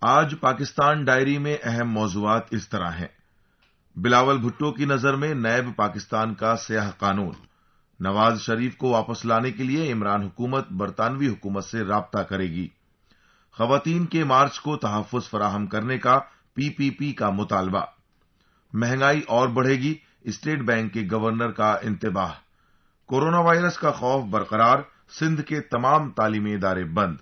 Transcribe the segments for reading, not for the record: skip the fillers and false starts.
آج پاکستان ڈائری میں اہم موضوعات اس طرح ہیں۔ بلاول بھٹو کی نظر میں نیب پاکستان کا سیاہ قانون، نواز شریف کو واپس لانے کے لیے عمران حکومت برطانوی حکومت سے رابطہ کرے گی، خواتین کے مارچ کو تحفظ فراہم کرنے کا پی پی پی کا مطالبہ، مہنگائی اور بڑھے گی، اسٹیٹ بینک کے گورنر کا انتباہ، کورونا وائرس کا خوف برقرار، سندھ کے تمام تعلیمی ادارے بند،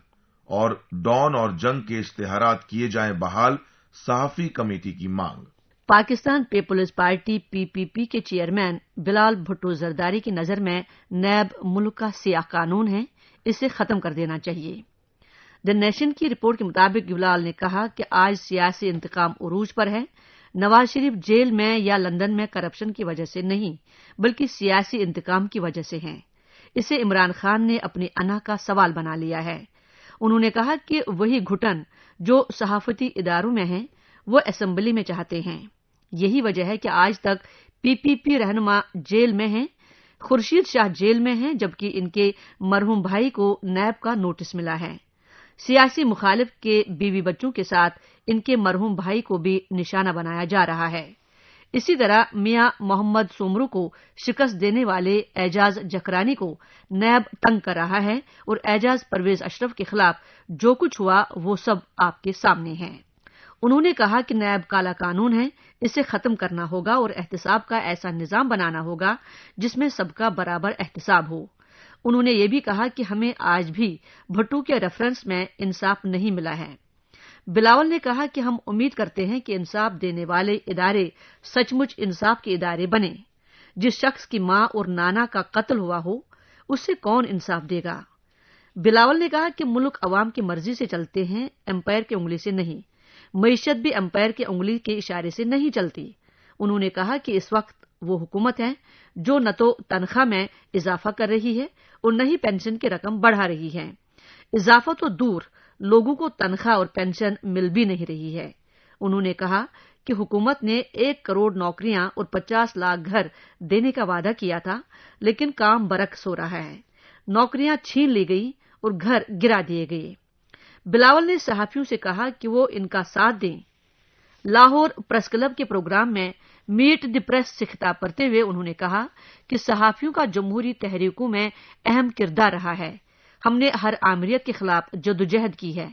اور ڈان اور جنگ کے اشتہارات کیے جائیں بحال، صحافی کمیٹی کی مانگ۔ پاکستان پیپلز پارٹی پی پی پی کے چیئرمین بلال بھٹو زرداری کی نظر میں نیب ملک کا سیاہ قانون ہے، اسے ختم کر دینا چاہیے۔ دی نیشن کی رپورٹ کے مطابق بلال نے کہا کہ آج سیاسی انتقام عروج پر ہے، نواز شریف جیل میں یا لندن میں کرپشن کی وجہ سے نہیں بلکہ سیاسی انتقام کی وجہ سے ہیں، اسے عمران خان نے اپنی انا کا سوال بنا لیا ہے۔ انہوں نے کہا کہ وہی گھٹن جو صحافتی اداروں میں ہیں وہ اسمبلی میں چاہتے ہیں، یہی وجہ ہے کہ آج تک پی پی پی رہنما جیل میں ہیں، خورشید شاہ جیل میں ہیں، جبکہ ان کے مرحوم بھائی کو نیب کا نوٹس ملا ہے۔ سیاسی مخالف کے بیوی بچوں کے ساتھ ان کے مرحوم بھائی کو بھی نشانہ بنایا جا رہا ہے۔ اسی طرح میاں محمد سومرو کو شکست دینے والے اعجاز جکرانی کو نیب تنگ کر رہا ہے، اور اعجاز پرویز اشرف کے خلاف جو کچھ ہوا وہ سب آپ کے سامنے ہے۔ انہوں نے کہا کہ نیب کالا قانون ہے، اسے ختم کرنا ہوگا اور احتساب کا ایسا نظام بنانا ہوگا جس میں سب کا برابر احتساب ہو۔ انہوں نے یہ بھی کہا کہ ہمیں آج بھی بھٹو کے ریفرنس میں انصاف نہیں ملا ہے۔ بلاول نے کہا کہ ہم امید کرتے ہیں کہ انصاف دینے والے ادارے سچ مچ انصاف کے ادارے بنیں۔ جس شخص کی ماں اور نانا کا قتل ہوا ہو اس سے کون انصاف دے گا؟ بلاول نے کہا کہ ملک عوام کی مرضی سے چلتے ہیں، امپائر کی انگلی سے نہیں، معیشت بھی امپائر کی انگلی کے اشارے سے نہیں چلتی۔ انہوں نے کہا کہ اس وقت وہ حکومت ہے جو نہ تو تنخواہ میں اضافہ کر رہی ہے اور نہ ہی پینشن کی رقم بڑھا رہی ہے، اضافہ تو دور، لوگوں کو تنخواہ اور پینشن مل بھی نہیں رہی ہے۔ انہوں نے کہا کہ حکومت نے 1 کروڑ نوکریاں اور 50 لاکھ گھر دینے کا وعدہ کیا تھا، لیکن کام برعکس ہو رہا ہے، نوکریاں چھین لی گئی اور گھر گرا دیے گئے۔ بلاول نے صحافیوں سے کہا کہ وہ ان کا ساتھ دیں۔ لاہور پریس کلب کے پروگرام میں میٹ دی پریس سے خطاب کرتے ہوئے انہوں نے کہا کہ صحافیوں کا جمہوری تحریکوں میں اہم کردار رہا ہے، ہم نے ہر آمریت کے خلاف جدوجہد کی ہے،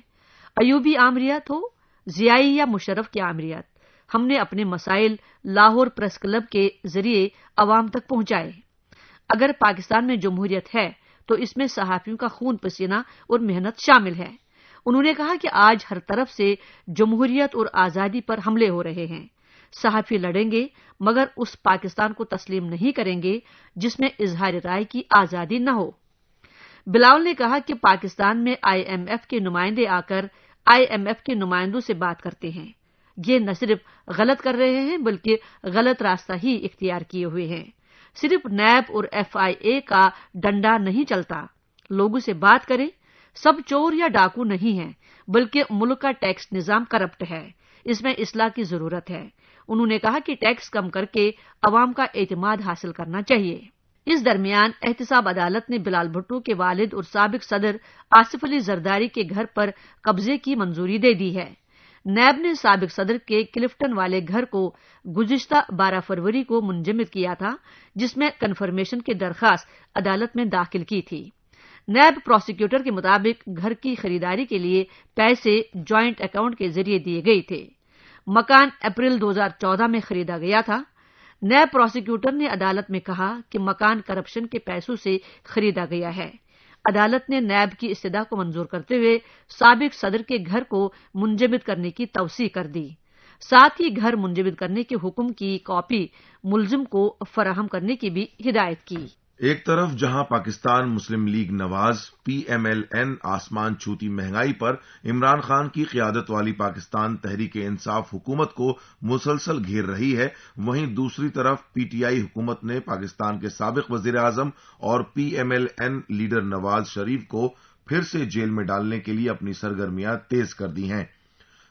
ایوبی آمریت ہو، ضیائی یا مشرف کی آمریت، ہم نے اپنے مسائل لاہور پریس کلب کے ذریعے عوام تک پہنچائے۔ اگر پاکستان میں جمہوریت ہے تو اس میں صحافیوں کا خون پسینہ اور محنت شامل ہے۔ انہوں نے کہا کہ آج ہر طرف سے جمہوریت اور آزادی پر حملے ہو رہے ہیں، صحافی لڑیں گے مگر اس پاکستان کو تسلیم نہیں کریں گے جس میں اظہار رائے کی آزادی نہ ہو۔ بلاول نے کہا کہ پاکستان میں آئی ایم ایف کے نمائندے آ کر آئی ایم ایف کے نمائندوں سے بات کرتے ہیں، یہ نہ صرف غلط کر رہے ہیں بلکہ غلط راستہ ہی اختیار کیے ہوئے ہیں۔ صرف نیب اور ایف آئی اے کا ڈنڈا نہیں چلتا، لوگوں سے بات کریں، سب چور یا ڈاکو نہیں ہیں بلکہ ملک کا ٹیکس نظام کرپٹ ہے، اس میں اصلاح کی ضرورت ہے۔ انہوں نے کہا کہ ٹیکس کم کر کے عوام کا اعتماد حاصل کرنا چاہیے۔ اس درمیان احتساب عدالت نے بلال بھٹو کے والد اور سابق صدر آصف علی زرداری کے گھر پر قبضے کی منظوری دے دی ہے۔ نیب نے سابق صدر کے کلفٹن والے گھر کو گزشتہ 12 فروری کو منجمد کیا تھا، جس میں کنفرمیشن کی درخواست عدالت میں داخل کی تھی۔ نیب پروسیکیوٹر کے مطابق گھر کی خریداری کے لیے پیسے جوائنٹ اکاؤنٹ کے ذریعے دیے گئے تھے۔ مکان اپریل 2014 میں خریدا گیا تھا۔ نیب پروسیکیوٹر نے عدالت میں کہا کہ مکان کرپشن کے پیسوں سے خریدا گیا ہے۔ عدالت نے نیب کی استدعا کو منظور کرتے ہوئے سابق صدر کے گھر کو منجمد کرنے کی توثیق کر دی، ساتھ ہی گھر منجمد کرنے کے حکم کی کاپی ملزم کو فراہم کرنے کی بھی ہدایت کی۔ ایک طرف جہاں پاکستان مسلم لیگ نواز پی ایم ایل این آسمان چھوتی مہنگائی پر عمران خان کی قیادت والی پاکستان تحریک انصاف حکومت کو مسلسل گھیر رہی ہے، وہیں دوسری طرف پی ٹی آئی حکومت نے پاکستان کے سابق وزیر اعظم اور P M L N leader Nawaz Sharif کو پھر سے جیل میں ڈالنے کے لیے اپنی سرگرمیاں تیز کر دی ہیں۔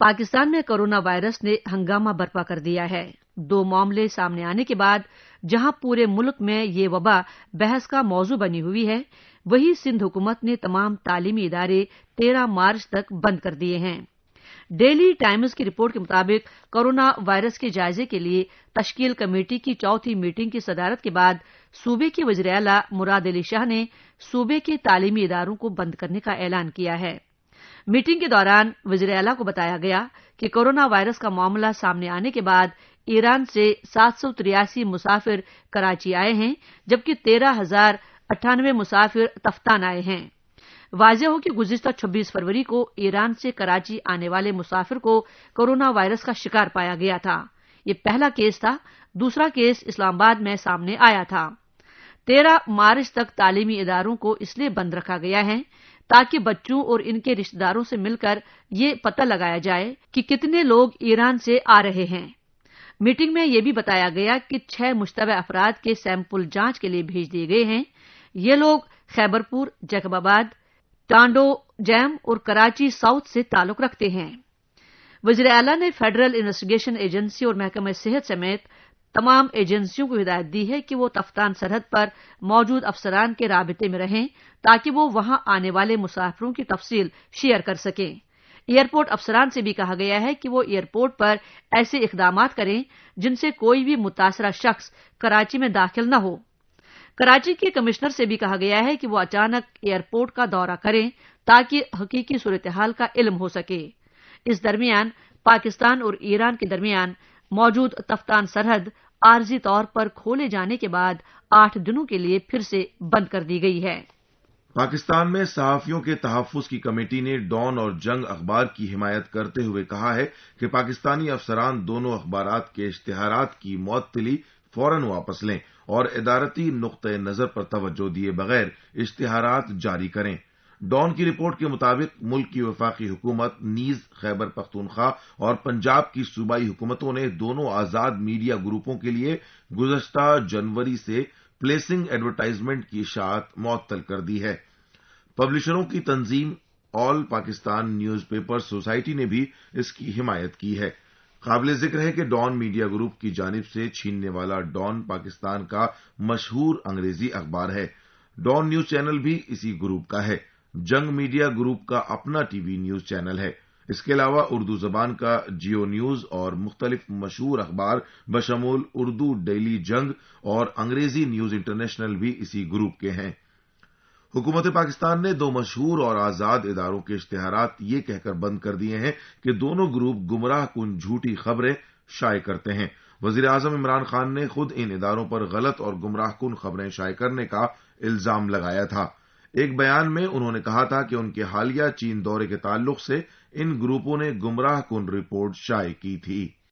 پاکستان میں کورونا وائرس نے ہنگامہ برپا کر دیا ہے۔ 2 معاملے سامنے آنے کے بعد جہاں پورے ملک میں یہ وبا بحث کا موضوع بنی ہوئی ہے، وہیں سندھ حکومت نے تمام تعلیمی ادارے 13 مارچ تک بند کر دیے ہیں۔ ڈیلی ٹائمز کی رپورٹ کے مطابق کورونا وائرس کے جائزے کے لیے تشکیل کمیٹی کی 4تھی میٹنگ کی صدارت کے بعد صوبے کے وزیر اعلیٰ مراد علی شاہ نے صوبے کے تعلیمی اداروں کو بند کرنے کا اعلان کیا ہے۔ میٹنگ کے دوران وزیر اعلیٰ کو بتایا گیا کہ کورونا وائرس کا معاملہ سامنے آنے کے بعد ایران سے 783 مسافر کراچی آئے ہیں، جبکہ 13,098 مسافر تفتان آئے ہیں۔ واضح ہو کہ گزشتہ 26 فروری کو ایران سے کراچی آنے والے مسافر کو کورونا وائرس کا شکار پایا گیا تھا۔ یہ پہلا کیس تھا۔ دوسرا کیس اسلام آباد میں سامنے آیا تھا۔ 13 مارچ تک تعلیمی اداروں کو اس لیے بند رکھا گیا ہے تاکہ بچوں اور ان کے رشتہ داروں سے مل کر یہ پتہ لگایا جائے کہ کتنے لوگ ایران سے آ رہے ہیں۔ میٹنگ میں یہ بھی بتایا گیا کہ 6 مشتبہ افراد کے سیمپل جانچ کے لیے بھیج دیے گئے ہیں۔ یہ لوگ خیبرپور، جیکب آباد، ٹانڈو جیم اور کراچی ساؤتھ سے تعلق رکھتے ہیں۔ وزیر اعلیٰ نے فیڈرل انویسٹیگیشن ایجنسی اور محکمہ صحت سمیت تمام ایجنسیوں کو ہدایت دی ہے کہ وہ تفتان سرحد پر موجود افسران کے رابطے میں رہیں تاکہ وہ وہاں آنے والے مسافروں کی تفصیل شیئر کر سکیں۔ ایئرپورٹ افسران سے بھی کہا گیا ہے کہ وہ ایئرپورٹ پر ایسے اقدامات کریں جن سے کوئی بھی متاثرہ شخص کراچی میں داخل نہ ہو۔ کراچی کے کمشنر سے بھی کہا گیا ہے کہ وہ اچانک ایئرپورٹ کا دورہ کریں تاکہ حقیقی صورتحال کا علم ہو سکے۔ اس درمیان پاکستان اور ایران کے درمیان موجود تفتان سرحد عارضی طور پر کھولے جانے کے بعد 8 دنوں کے لیے پھر سے بند کر دی گئی ہے۔ پاکستان میں صحافیوں کے تحفظ کی کمیٹی نے ڈان اور جنگ اخبار کی حمایت کرتے ہوئے کہا ہے کہ پاکستانی افسران دونوں اخبارات کے اشتہارات کی معطلی فوراً واپس لیں اور ادارتی نقطۂ نظر پر توجہ دیے بغیر اشتہارات جاری کریں۔ ڈان کی رپورٹ کے مطابق ملک کی وفاقی حکومت نیز خیبر پختونخوا اور پنجاب کی صوبائی حکومتوں نے دونوں آزاد میڈیا گروپوں کے لیے گزشتہ جنوری سے پلیسنگ ایڈورٹائزمنٹ کی اشاعت معطل کر دی ہے۔ پبلشروں کی تنظیم آل پاکستان نیوز پیپر سوسائٹی نے بھی اس کی حمایت کی ہے۔ قابل ذکر ہے کہ ڈان میڈیا گروپ کی جانب سے چھیننے والا ڈان پاکستان کا مشہور انگریزی اخبار ہے۔ ڈان نیوز چینل بھی اسی گروپ کا ہے۔ جنگ میڈیا گروپ کا اپنا ٹی وی نیوز چینل ہے۔ اس کے علاوہ اردو زبان کا جیو نیوز اور مختلف مشہور اخبار بشمول اردو ڈیلی جنگ اور انگریزی نیوز انٹرنیشنل بھی اسی گروپ کے ہیں۔ حکومت پاکستان نے 2 مشہور اور آزاد اداروں کے اشتہارات یہ کہہ کر بند کر دیے ہیں کہ دونوں گروپ گمراہ کن جھوٹی خبریں شائع کرتے ہیں۔ وزیر اعظم عمران خان نے خود ان اداروں پر غلط اور گمراہ کن خبریں شائع کرنے کا الزام لگایا تھا۔ ایک بیان میں انہوں نے کہا تھا کہ ان کے حالیہ چین دورے کے تعلق سے ان گروپوں نے گمراہ کن رپورٹ شائع کی تھی۔